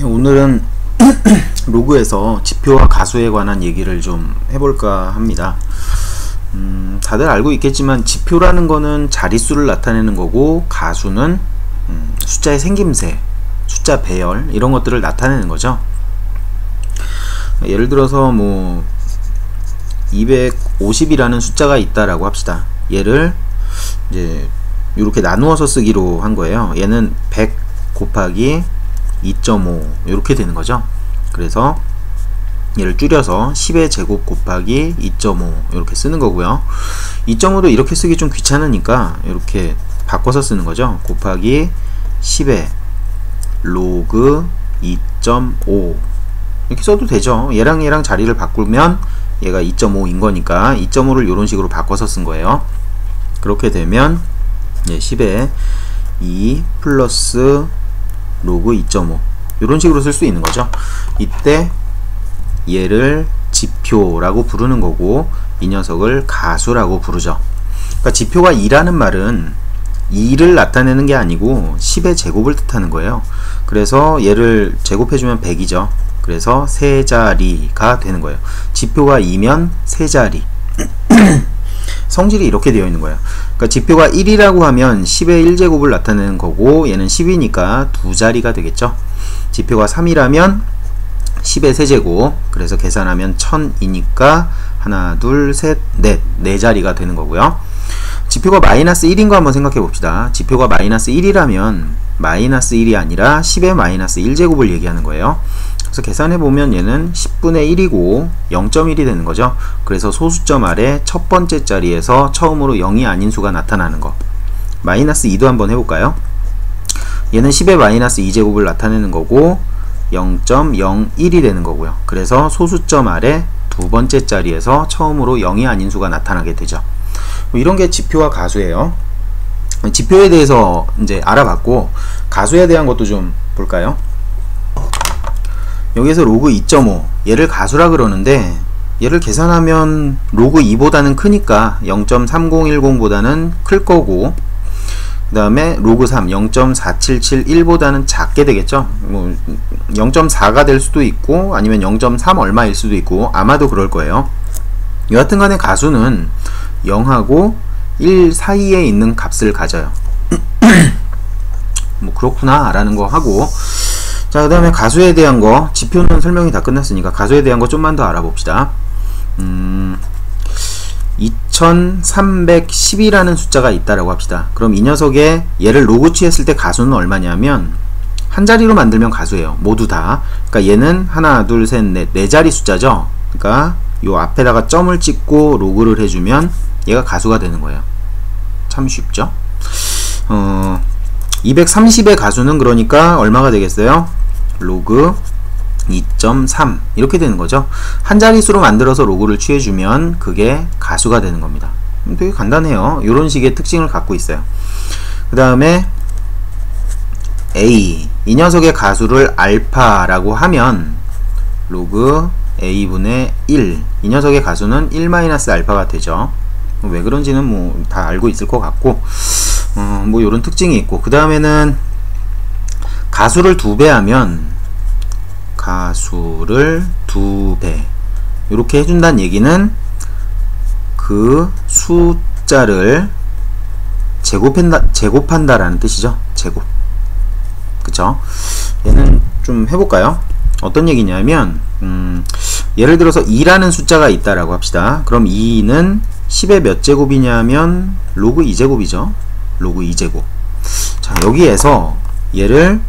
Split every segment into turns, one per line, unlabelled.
오늘은 로그에서 지표와 가수에 관한 얘기를 좀 해볼까 합니다. 다들 알고 있겠지만 지표라는 거는 자릿수를 나타내는 거고, 가수는 숫자의 생김새, 숫자 배열 이런 것들을 나타내는 거죠. 예를 들어서 뭐 250이라는 숫자가 있다라고 합시다. 얘를 이제 이렇게 나누어서 쓰기로 한 거예요. 얘는 100 곱하기 2.5 이렇게 되는 거죠. 그래서 얘를 줄여서 10의 제곱 곱하기 2.5 이렇게 쓰는 거고요. 2.5도 이렇게 쓰기 좀 귀찮으니까 이렇게 바꿔서 쓰는 거죠. 곱하기 10의 로그 2.5 이렇게 써도 되죠. 얘랑 자리를 바꾸면 얘가 2.5인 거니까 2.5를 이런 식으로 바꿔서 쓴 거예요. 그렇게 되면 10의 2 플러스 로그 2.5 이런 식으로 쓸 수 있는 거죠. 이때 얘를 지표라고 부르는 거고, 이 녀석을 가수라고 부르죠. 그러니까 지표가 2라는 말은 2를 나타내는 게 아니고 10의 제곱을 뜻하는 거예요. 그래서 얘를 제곱해주면 100이죠. 그래서 세 자리가 되는 거예요. 지표가 2면 세 자리. 성질이 이렇게 되어 있는 거예요. 그러니까 지표가 1이라고 하면 10의 1제곱을 나타내는 거고, 얘는 10이니까 두 자리가 되겠죠. 지표가 3이라면 10의 세제곱, 그래서 계산하면 1000이니까 하나, 둘, 셋, 넷, 네 자리가 되는 거고요. 지표가 마이너스 1인 거 한번 생각해 봅시다. 지표가 마이너스 1이라면 마이너스 1이 아니라 10의 마이너스 1제곱을 얘기하는 거예요. 그래서 계산해 보면 얘는 10분의 1이고 0.1이 되는 거죠. 그래서 소수점 아래 첫 번째 자리에서 처음으로 0이 아닌 수가 나타나는 거. 마이너스 2도 한번 해볼까요? 얘는 10의 마이너스 2제곱을 나타내는 거고 0.01이 되는 거고요. 그래서 소수점 아래 두 번째 자리에서 처음으로 0이 아닌 수가 나타나게 되죠. 이런 게 지표와 가수예요. 지표에 대해서 이제 알아봤고, 가수에 대한 것도 좀 볼까요? 여기에서 로그 2.5 얘를 가수라 그러는데, 얘를 계산하면 로그 2보다는 크니까 0.3010보다는 클 거고, 그 다음에 로그 3 0.4771보다는 작게 되겠죠. 뭐 0.4가 될 수도 있고 아니면 0.3 얼마일 수도 있고 아마도 그럴 거예요. 여하튼 간에 가수는 0하고 1 사이에 있는 값을 가져요. 뭐 그렇구나 라는 거 하고, 자, 그 다음에 가수에 대한 거, 지표는 설명이 다 끝났으니까 가수에 대한 거 좀만 더 알아봅시다. 2310이라는 숫자가 있다라고 합시다. 그럼 이 녀석의 얘를 로그 취했을 때 가수는 얼마냐면 한 자리로 만들면 가수예요. 모두 다. 그러니까 얘는 하나, 둘, 셋, 넷, 네 자리 숫자죠. 그러니까 요 앞에다가 점을 찍고 로그를 해주면 얘가 가수가 되는 거예요. 참 쉽죠? 230의 가수는 그러니까 얼마가 되겠어요? 로그 2.3 이렇게 되는 거죠. 한 자릿수로 만들어서 로그를 취해주면 그게 가수가 되는 겁니다. 되게 간단해요. 이런 식의 특징을 갖고 있어요. 그 다음에 A, 이 녀석의 가수를 알파라고 하면 로그 A분의 1, 이 녀석의 가수는 1-알파가 되죠. 왜 그런지는 뭐 다 알고 있을 것 같고, 뭐 이런 특징이 있고, 그 다음에는 가수를 2배 하면 가수를 2배 이렇게 해준다는 얘기는 그 숫자를 제곱한다라는 뜻이죠. 제곱. 그쵸? 얘는 좀 해볼까요? 어떤 얘기냐면 예를 들어서 2라는 숫자가 있다라고 합시다. 그럼 2는 10의 몇 제곱이냐면 로그 2제곱이죠. 로그 2제곱. 자, 여기에서 얘를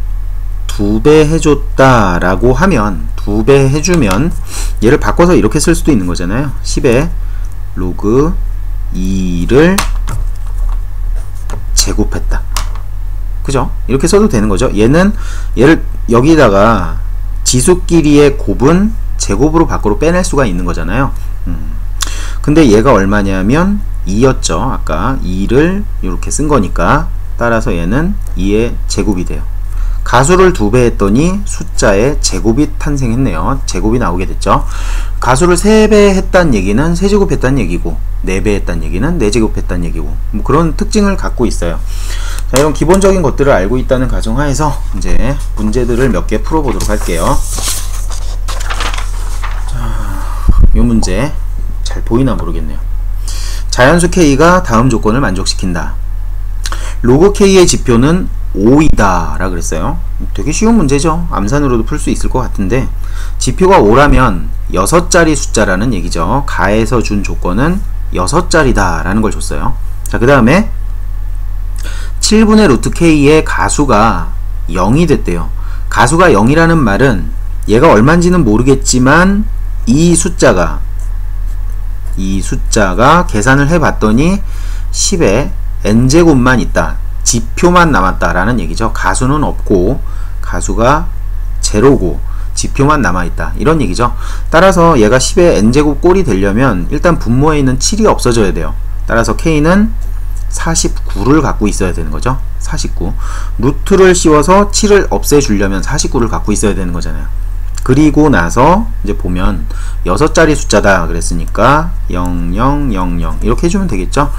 2배 해줬다 라고 하면, 2배 해주면 얘를 바꿔서 이렇게 쓸 수도 있는 거잖아요. 10의 로그 2를 제곱했다. 그죠? 이렇게 써도 되는 거죠. 얘를 여기다가 지수끼리의 곱은 제곱으로 밖으로 빼낼 수가 있는 거잖아요. 근데 얘가 얼마냐면 2였죠. 아까 2를 이렇게 쓴 거니까, 따라서 얘는 2의 제곱이 돼요. 가수를 2배 했더니 숫자의 제곱이 탄생했네요. 제곱이 나오게 됐죠. 가수를 3배 했다는 얘기는 세제곱 했다는 얘기고 4배 했다는 얘기는 4제곱 했다는 얘기고 뭐 그런 특징을 갖고 있어요. 자, 이런 기본적인 것들을 알고 있다는 가정하에서 이제 문제들을 몇 개 풀어보도록 할게요. 이 문제 잘 보이나 모르겠네요. 자연수 K가 다음 조건을 만족시킨다. 로그 K의 지표는 5이다 라 그랬어요. 되게 쉬운 문제죠. 암산으로도 풀 수 있을 것 같은데 지표가 5라면 6자리 숫자라는 얘기죠. 가에서 준 조건은 6자리다 라는 걸 줬어요. 자, 그 다음에 7분의 루트 K의 가수가 0이 됐대요. 가수가 0이라는 말은 얘가 얼마인지는 모르겠지만 이 숫자가 계산을 해봤더니 10에 n제곱만 있다. 지표만 남았다 라는 얘기죠. 가수는 없고 가수가 제로고 지표만 남아있다 이런 얘기죠. 따라서 얘가 10의 n제곱 꼴이 되려면 일단 분모에 있는 7이 없어져야 돼요. 따라서 K는 49를 갖고 있어야 되는 거죠. 49. 루트를 씌워서 7을 없애주려면 49를 갖고 있어야 되는 거잖아요. 그리고 나서 이제 보면 6자리 숫자다 그랬으니까 0, 0, 0, 0 이렇게 해주면 되겠죠.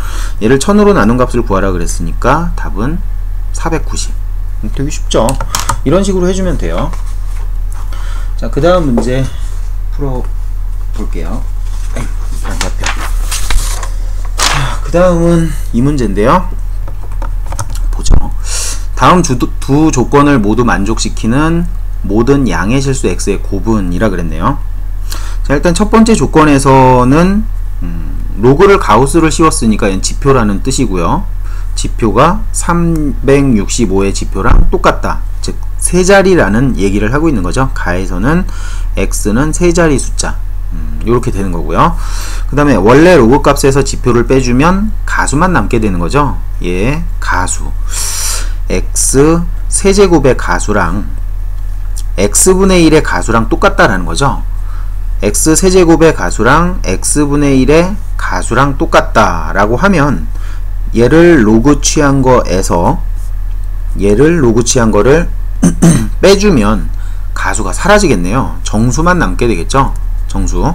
얘를 1000으로 나눈 값을 구하라 그랬으니까 답은 490. 되게 쉽죠. 이런 식으로 해주면 돼요. 자, 그 다음 문제 풀어볼게요. 그 다음은 이 문제인데요. 보죠. 다음 두 조건을 모두 만족시키는 모든 양의 실수 x의 곱은이라 그랬네요. 자, 일단 첫 번째 조건에서는 로그를 가우스를 씌웠으니까 얘는 지표라는 뜻이고요. 지표가 365의 지표랑 똑같다. 즉 세자리라는 얘기를 하고 있는 거죠. 가에서는 x는 세자리 숫자 이렇게 되는 거고요. 그 다음에 원래 로그 값에서 지표를 빼주면 가수만 남게 되는 거죠. 얘 가수 x 세제곱의 가수랑 x분의 1의 가수랑 똑같다라는 거죠. x 세제곱의 가수랑 x분의 1의 가수랑 똑같다 라고 하면 얘를 로그 취한 거에서 얘를 로그 취한 거를 빼주면 가수가 사라지겠네요. 정수만 남게 되겠죠. 정수.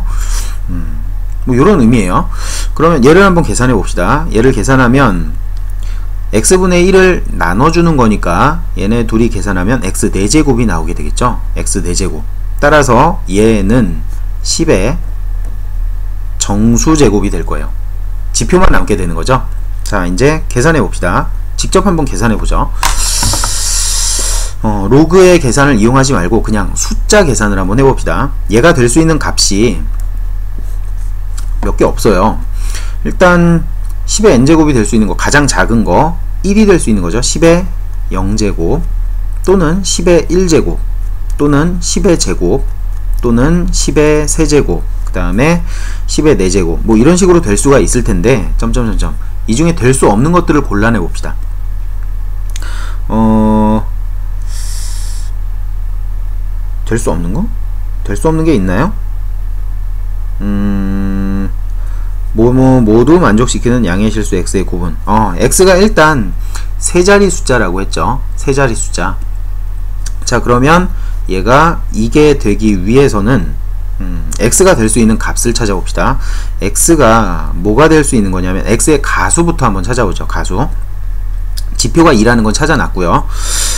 뭐 요런 의미예요. 그러면 얘를 한번 계산해 봅시다. 얘를 계산하면 x분의 1을 나눠주는 거니까 얘네 둘이 계산하면 x 4제곱이 나오게 되겠죠. x 4제곱. 따라서 얘는 10의 정수제곱이 될 거예요. 지표만 남게 되는 거죠. 자, 이제 계산해 봅시다. 직접 한번 계산해 보죠. 로그의 계산을 이용하지 말고 그냥 숫자 계산을 한번 해봅시다. 얘가 될 수 있는 값이 몇 개 없어요. 일단 10의 n제곱이 될 수 있는 거, 가장 작은 거 1이 될 수 있는 거죠. 10의 0제곱 또는 10의 1제곱 또는 10의 제곱 또는 10의 세제곱 그 다음에 10의 4제곱 뭐 이런 식으로 될 수가 있을 텐데 점점점점 이 중에 될 수 없는 것들을 골라내 봅시다. 될 수 없는 거? 될 수 없는 게 있나요? 모두 만족시키는 양의 실수 x의 곱은 x가 일단 세자리 숫자라고 했죠. 세자리 숫자. 자, 그러면 얘가 이게 되기 위해서는 x가 될 수 있는 값을 찾아봅시다. x가 뭐가 될 수 있는 거냐면 x의 가수부터 한번 찾아보죠. 가수. 지표가 2라는 건 찾아놨고요.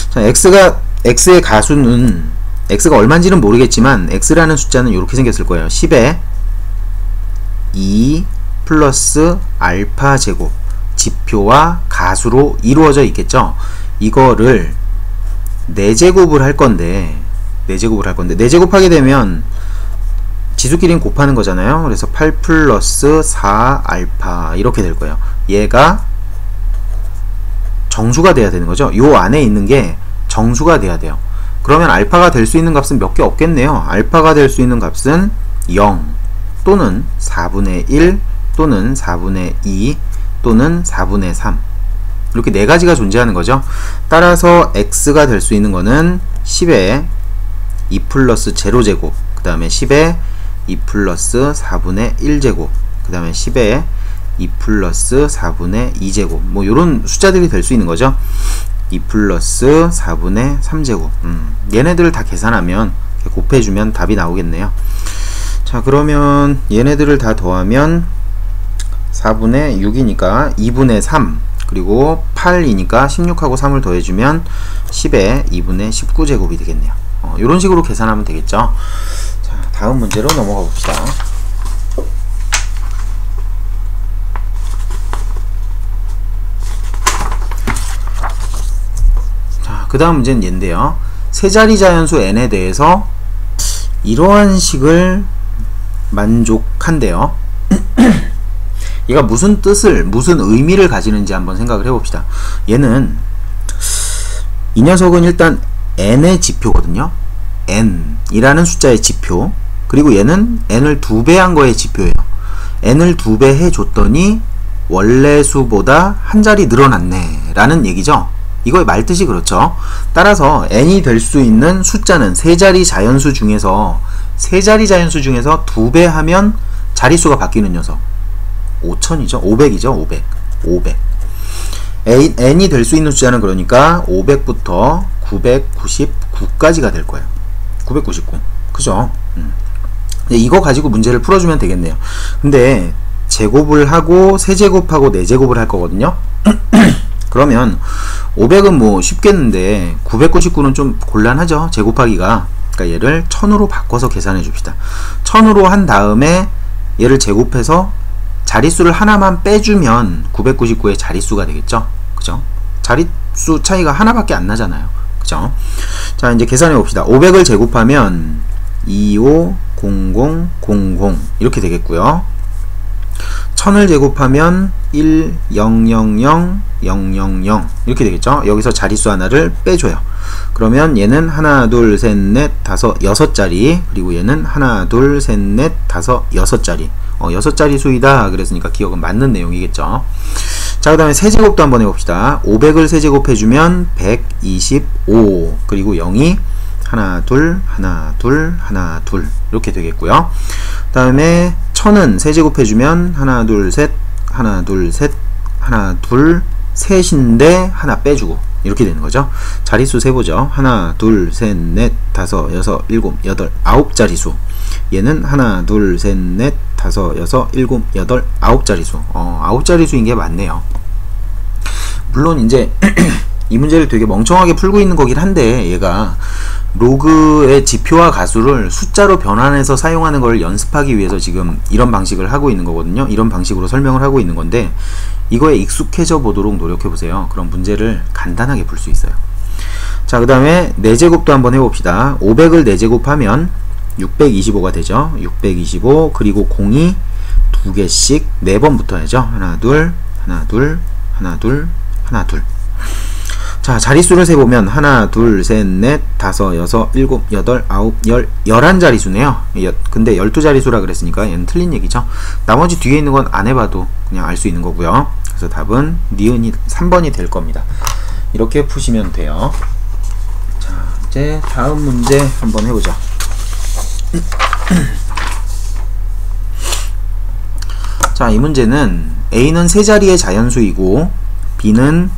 자, x의 가수는 x가 얼마인지는 모르겠지만 x라는 숫자는 이렇게 생겼을 거예요. 10에 2 플러스 알파 제곱 지표와 가수로 이루어져 있겠죠. 이거를 4제곱을 할 건데 4제곱하게 되면 지수끼리 곱하는 거잖아요. 그래서 8 플러스 4 알파 이렇게 될 거예요. 얘가 정수가 돼야 되는 거죠. 요 안에 있는 게 정수가 돼야 돼요. 그러면 알파가 될 수 있는 값은 몇 개 없겠네요. 알파가 될 수 있는 값은 0 또는 4분의 1 또는 4분의 2 또는 4분의 3 이렇게 4가지가 존재하는 거죠. 따라서 x가 될 수 있는 거는 10에 2 플러스 0제곱 그 다음에 10에 2 플러스 4분의 1제곱 그 다음에 10에 2 플러스 4분의 2제곱 뭐 요런 숫자들이 될 수 있는 거죠. 2 플러스 4분의 3제곱. 얘네들을 다 계산하면 곱해주면 답이 나오겠네요. 자, 그러면 얘네들을 다 더하면 4분의 6이니까 2분의 3, 그리고 8이니까 16하고 3을 더해주면 10에 2분의 19제곱이 되겠네요. 이런 식으로 계산하면 되겠죠. 자, 다음 문제로 넘어가 봅시다. 자, 그 다음 문제는 얘인데요. 세자리 자연수 n에 대해서 이러한 식을 만족한대요. 얘가 무슨 뜻을, 무슨 의미를 가지는지 한번 생각을 해봅시다. 얘는, 이 녀석은 일단 n의 지표거든요. n이라는 숫자의 지표. 그리고 얘는 n을 2배 한 거의 지표예요. n을 2배 해줬더니 원래 수보다 한 자리 늘어났네 라는 얘기죠. 이거의 말뜻이 그렇죠. 따라서 n이 될 수 있는 숫자는 세 자리 자연수 중에서 2배 하면 자릿수가 바뀌는 녀석. 5000이죠. 500이죠. 500. n이 될 수 있는 숫자는 그러니까 500부터 999까지가 될 거예요. 999. 그죠? 이거 가지고 문제를 풀어주면 되겠네요. 근데 제곱을 하고 세제곱하고 네제곱을 할 거거든요. 그러면 500은 뭐 쉽겠는데 999는 좀 곤란하죠. 제곱하기가. 그러니까 얘를 1000으로 바꿔서 계산해 줍시다. 1000으로 한 다음에 얘를 제곱해서 자릿수를 하나만 빼주면 999의 자릿수가 되겠죠. 그죠? 자릿수 차이가 하나밖에 안 나잖아요. 그죠? 자, 이제 계산해 봅시다. 500을 제곱하면 250000 이렇게 되겠고요. 1000을 제곱하면 1000000 이렇게 되겠죠. 여기서 자릿수 하나를 빼줘요. 그러면 얘는 하나, 둘, 셋, 넷, 다섯, 6자리, 그리고 얘는 하나, 둘, 셋, 넷, 다섯, 6자리. 6자리 수이다 그랬으니까 기억은 맞는 내용이겠죠. 자, 그 다음에 세제곱도 한번 해봅시다. 500을 세제곱해주면 125, 그리고 0이 하나, 둘, 하나, 둘, 하나, 둘 이렇게 되겠고요. 그 다음에 1000은 세제곱해주면 하나, 둘, 셋, 하나, 둘, 셋, 하나, 둘, 셋인데 하나 빼주고 이렇게 되는 거죠. 자릿수 세보죠. 하나, 둘, 셋, 넷, 다섯, 여섯, 일곱, 여덟, 9자리수. 얘는 하나, 둘, 셋, 넷, 다섯, 여섯, 일곱, 여덟, 9자리수. 9자리수인 게 맞네요. 물론 이제 이 문제를 되게 멍청하게 풀고 있는 거긴 한데, 얘가 로그의 지표와 가수를 숫자로 변환해서 사용하는 걸 연습하기 위해서 지금 이런 방식을 하고 있는 거거든요. 이런 방식으로 설명을 하고 있는 건데, 이거에 익숙해져 보도록 노력해 보세요. 그럼 문제를 간단하게 풀 수 있어요. 자, 그 다음에 4제곱도 한번 해봅시다. 500을 4제곱하면 625가 되죠. 625, 그리고 0이 2개씩 4번 붙어야죠. 하나, 둘, 하나, 둘, 하나, 둘, 하나, 둘. 자, 자릿수를 세보면 하나, 둘, 셋, 넷, 다섯, 여섯, 일곱, 여덟, 아홉, 열, 11자릿수네요. 근데 12자릿수라 그랬으니까 얘는 틀린 얘기죠. 나머지 뒤에 있는 건 안 해봐도 그냥 알 수 있는 거고요. 그래서 답은 니은이 3번이 될 겁니다. 이렇게 푸시면 돼요. 자, 이제 다음 문제 한번 해보죠. 자, 이 문제는 A는 세 자리의 자연수이고 B는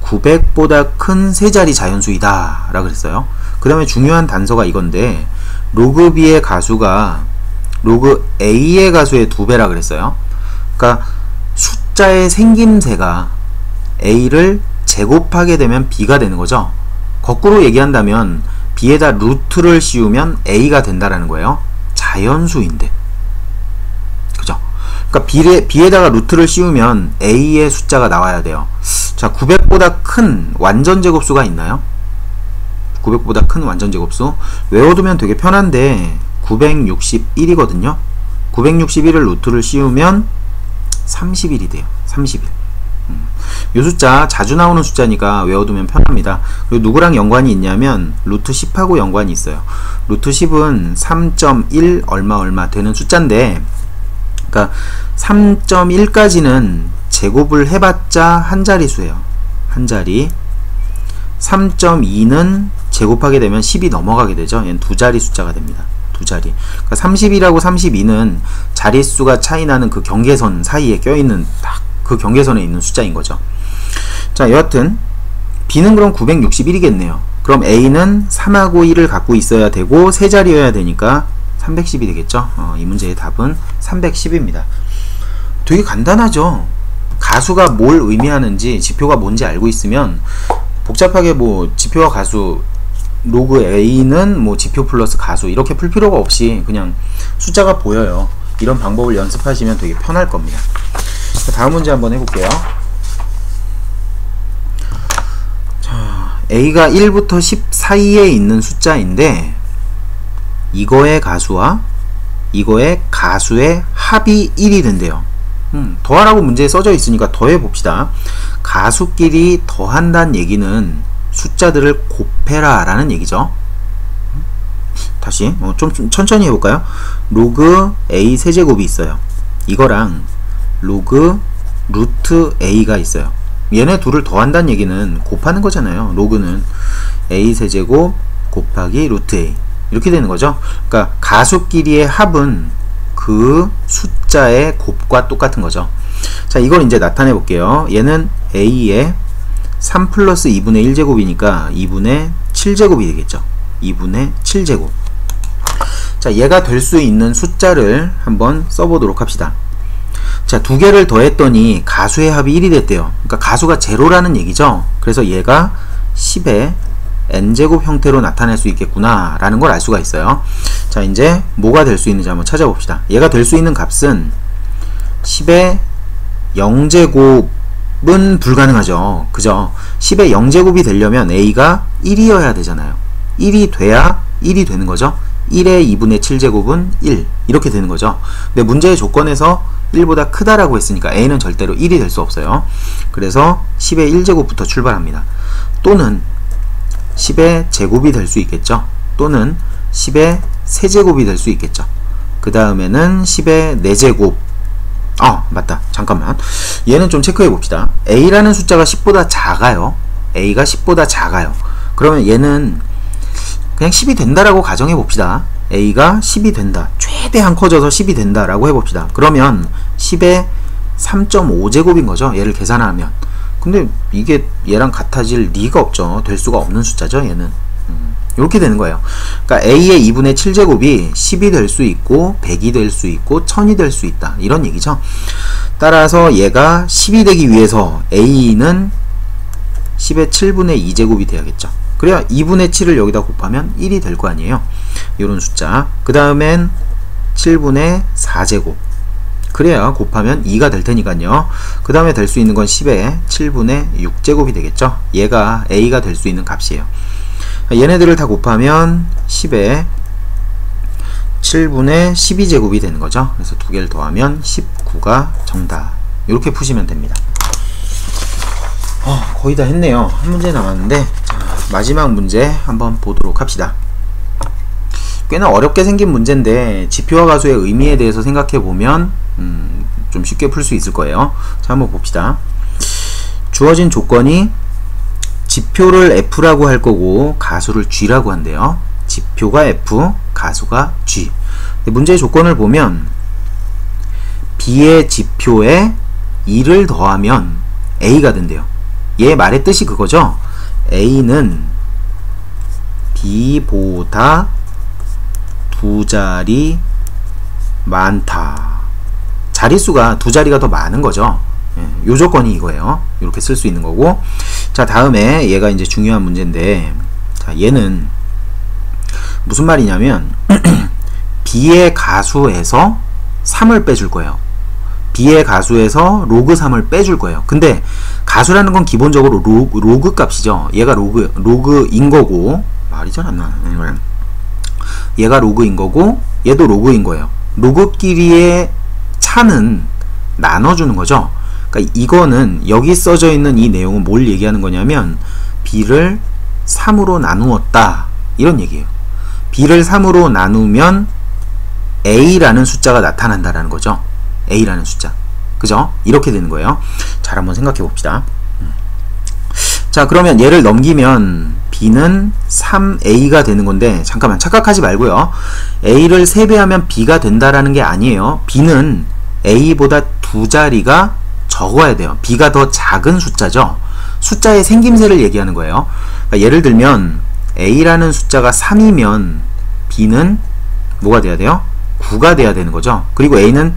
900보다 큰 세 자리 자연수이다 라고 그랬어요. 그 다음에 중요한 단서가 이건데, 로그 B의 가수가 로그 A의 가수의 2배라 그랬어요. 그러니까 숫자의 생김새가 A를 제곱하게 되면 B가 되는 거죠. 거꾸로 얘기한다면 B에다 루트를 씌우면 A가 된다라는 거예요. 자연수인데. 그죠? 그러니까 B에다가 루트를 씌우면 A의 숫자가 나와야 돼요. 자, 900보다 큰 완전 제곱수가 있나요? 900보다 큰 완전 제곱수 외워두면 되게 편한데 961이거든요. 961을 루트를 씌우면 31이 돼요. 31. 이 숫자 자주 나오는 숫자니까 외워두면 편합니다. 그리고 누구랑 연관이 있냐면 루트 10하고 연관이 있어요. 루트 10은 3.1 얼마 되는 숫자인데, 그러니까 3.1까지는 제곱을 해봤자 한 자리수예요. 한 자리. 3.2는 제곱하게 되면 10이 넘어가게 되죠. 얘는 두 자리 숫자가 됩니다. 두 자리. 그러니까 30이라고 32는 자릿수가 차이나는 그 경계선 사이에 껴있는 딱 그 경계선에 있는 숫자인 거죠. 자, 여하튼 B는 그럼 961이겠네요. 그럼 A는 3하고 1을 갖고 있어야 되고 세 자리여야 되니까 310이 되겠죠. 이 문제의 답은 310입니다. 되게 간단하죠. 가수가 뭘 의미하는지 지표가 뭔지 알고 있으면 복잡하게 뭐 지표와 가수 로그 A는 뭐 지표 플러스 가수 이렇게 풀 필요가 없이 그냥 숫자가 보여요. 이런 방법을 연습하시면 되게 편할 겁니다. 다음 문제 한번 해볼게요. 자, A가 1부터 10 사이에 있는 숫자인데 이거의 가수와 이거의 가수의 합이 1이 된대요. 더하라고 문제에 써져 있으니까 더해 봅시다. 가수끼리 더한다는 얘기는 숫자들을 곱해라 라는 얘기죠. 다시 좀 천천히 해볼까요? 로그 A 세제곱이 있어요. 이거랑 로그 루트 A가 있어요. 얘네 둘을 더한다는 얘기는 곱하는 거잖아요. 로그는 A 세제곱 곱하기 루트 A 이렇게 되는 거죠. 그러니까 가수끼리의 합은 그 숫자의 곱과 똑같은 거죠. 자, 이걸 이제 나타내 볼게요. 얘는 A의 3 플러스 2분의 1제곱이니까 2분의 7제곱이 되겠죠. 2분의 7제곱. 자, 얘가 될 수 있는 숫자를 한번 써보도록 합시다. 자, 두 개를 더했더니 가수의 합이 1이 됐대요. 그러니까 가수가 제로라는 얘기죠. 그래서 얘가 10의 n제곱 형태로 나타낼 수 있겠구나 라는 걸 알 수가 있어요. 자, 이제 뭐가 될 수 있는지 한번 찾아봅시다. 얘가 될 수 있는 값은 10의 0제곱은 불가능하죠. 그죠? 10의 0제곱이 되려면 A가 1이어야 되잖아요. 1이 돼야 1이 되는 거죠. 1의 2분의 7제곱은 1 이렇게 되는 거죠. 근데 문제의 조건에서 1보다 크다라고 했으니까 A는 절대로 1이 될 수 없어요. 그래서 10의 1제곱부터 출발합니다. 또는 10의 제곱이 될 수 있겠죠. 또는 10의 세제곱이 될 수 있겠죠. 그 다음에는 10의 4제곱. 맞다. 잠깐만. 얘는 좀 체크해 봅시다. A라는 숫자가 10보다 작아요. A가 10보다 작아요. 그러면 얘는 그냥 10이 된다라고 가정해 봅시다. A가 10이 된다. 최대한 커져서 10이 된다라고 해봅시다. 그러면 10의 3.5제곱인 거죠. 얘를 계산하면. 근데 이게 얘랑 같아질 리가 없죠. 될 수가 없는 숫자죠. 얘는 이렇게 되는 거예요. 그러니까 A의 2분의 7제곱이 10이 될 수 있고 100이 될 수 있고 1000이 될 수 있다. 이런 얘기죠. 따라서 얘가 10이 되기 위해서 A는 10의 7분의 2제곱이 돼야겠죠. 그래야 2분의 7을 여기다 곱하면 1이 될 거 아니에요. 이런 숫자. 그 다음엔 7분의 4제곱. 그래야 곱하면 2가 될 테니까요. 그 다음에 될 수 있는 건 10의 7분의 6제곱이 되겠죠. 얘가 A가 될 수 있는 값이에요. 얘네들을 다 곱하면 10의 7분의 12제곱이 되는 거죠. 그래서 두 개를 더하면 19가 정답. 이렇게 푸시면 됩니다. 거의 다 했네요. 한 문제 남았는데, 자, 마지막 문제 한번 보도록 합시다. 꽤나 어렵게 생긴 문제인데 지표와 가수의 의미에 대해서 생각해 보면 좀 쉽게 풀 수 있을 거예요. 자, 한번 봅시다. 주어진 조건이 지표를 F라고 할 거고 가수를 G라고 한대요. 지표가 F, 가수가 G. 문제의 조건을 보면 B의 지표에 2를 더하면 A가 된대요. 얘 말의 뜻이 그거죠. A는 B보다 두 자리 많다. 자릿수가 두 자리가 더 많은 거죠. 요 조건이 이거예요. 이렇게 쓸 수 있는 거고. 자, 다음에 얘가 이제 중요한 문제인데, 자, 얘는 무슨 말이냐면 B의 가수에서 3을 빼줄 거예요. B의 가수에서 로그 3을 빼줄 거예요. 근데 가수라는 건 기본적으로 로그 값이죠. 얘가 로그인 거고, 말이 잘 안 나네. 얘가 로그인 거고 얘도 로그인 거예요. 로그끼리의 차는 나눠주는 거죠. 그러니까 이거는 여기 써져 있는 이 내용은 뭘 얘기하는 거냐면 B를 3으로 나누었다 이런 얘기예요. B를 3으로 나누면 A라는 숫자가 나타난다라는 거죠. A라는 숫자. 그죠? 이렇게 되는 거예요. 잘 한번 생각해 봅시다. 자, 그러면 얘를 넘기면 B는 3A가 되는 건데, 잠깐만 착각하지 말고요. A를 3배하면 B가 된다라는 게 아니에요. B는 A보다 두 자리가 적어야 돼요. B가 더 작은 숫자죠. 숫자의 생김새를 얘기하는 거예요. 그러니까 예를 들면 A라는 숫자가 3이면 B는 뭐가 돼야 돼요? 9가 돼야 되는 거죠. 그리고 A는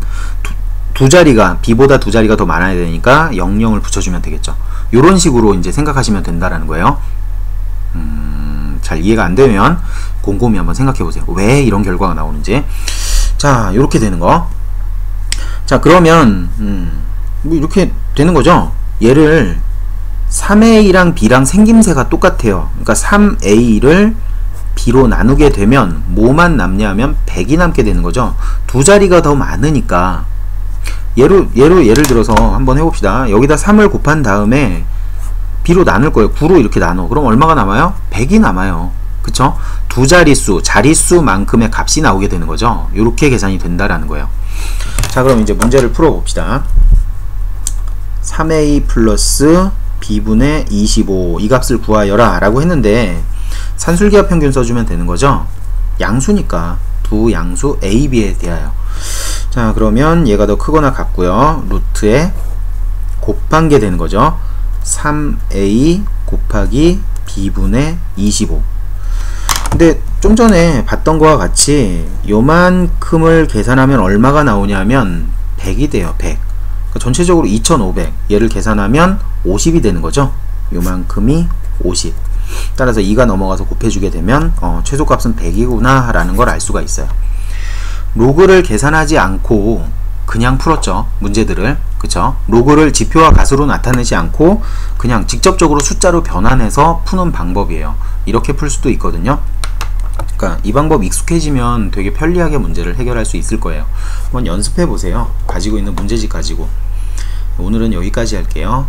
두 자리가 B보다 두 자리가 더 많아야 되니까 00을 붙여주면 되겠죠. 요런 식으로 이제 생각하시면 된다라는 거예요. 잘 이해가 안 되면 곰곰이 한번 생각해 보세요. 왜 이런 결과가 나오는지. 자, 요렇게 되는 거. 자, 그러면 뭐 이렇게 되는 거죠. 얘를 3A랑 B랑 생김새가 똑같아요. 그러니까 3A를 B로 나누게 되면 뭐만 남냐면 100이 남게 되는 거죠. 두 자리가 더 많으니까 예를 들어서 한번 해봅시다. 여기다 3을 곱한 다음에 B로 나눌 거예요. 9로 이렇게 나눠. 그럼 얼마가 남아요? 100이 남아요. 그쵸? 두 자릿수만큼의 값이 나오게 되는 거죠. 이렇게 계산이 된다라는 거예요. 자, 그럼 이제 문제를 풀어봅시다. 3A 플러스 B분의 25 이 값을 구하여라 라고 했는데 산술기하 평균 써주면 되는 거죠. 양수니까 두 양수 A, B에 대하여. 자, 그러면 얘가 더 크거나 같고요. 루트에 곱한 게 되는 거죠. 3A 곱하기 B분의 25. 근데 좀 전에 봤던 거와 같이 요만큼을 계산하면 얼마가 나오냐면 100이 돼요. 100. 그러니까 전체적으로 2500. 얘를 계산하면 50이 되는 거죠. 요만큼이 50. 따라서 2가 넘어가서 곱해주게 되면 최소값은 100이구나 라는 걸 알 수가 있어요. 로그를 계산하지 않고 그냥 풀었죠. 문제들을. 그쵸? 로그를 지표와 값으로 나타내지 않고 그냥 직접적으로 숫자로 변환해서 푸는 방법이에요. 이렇게 풀 수도 있거든요. 그러니까 이 방법 익숙해지면 되게 편리하게 문제를 해결할 수 있을 거예요. 한번 연습해 보세요. 가지고 있는 문제집 가지고. 오늘은 여기까지 할게요.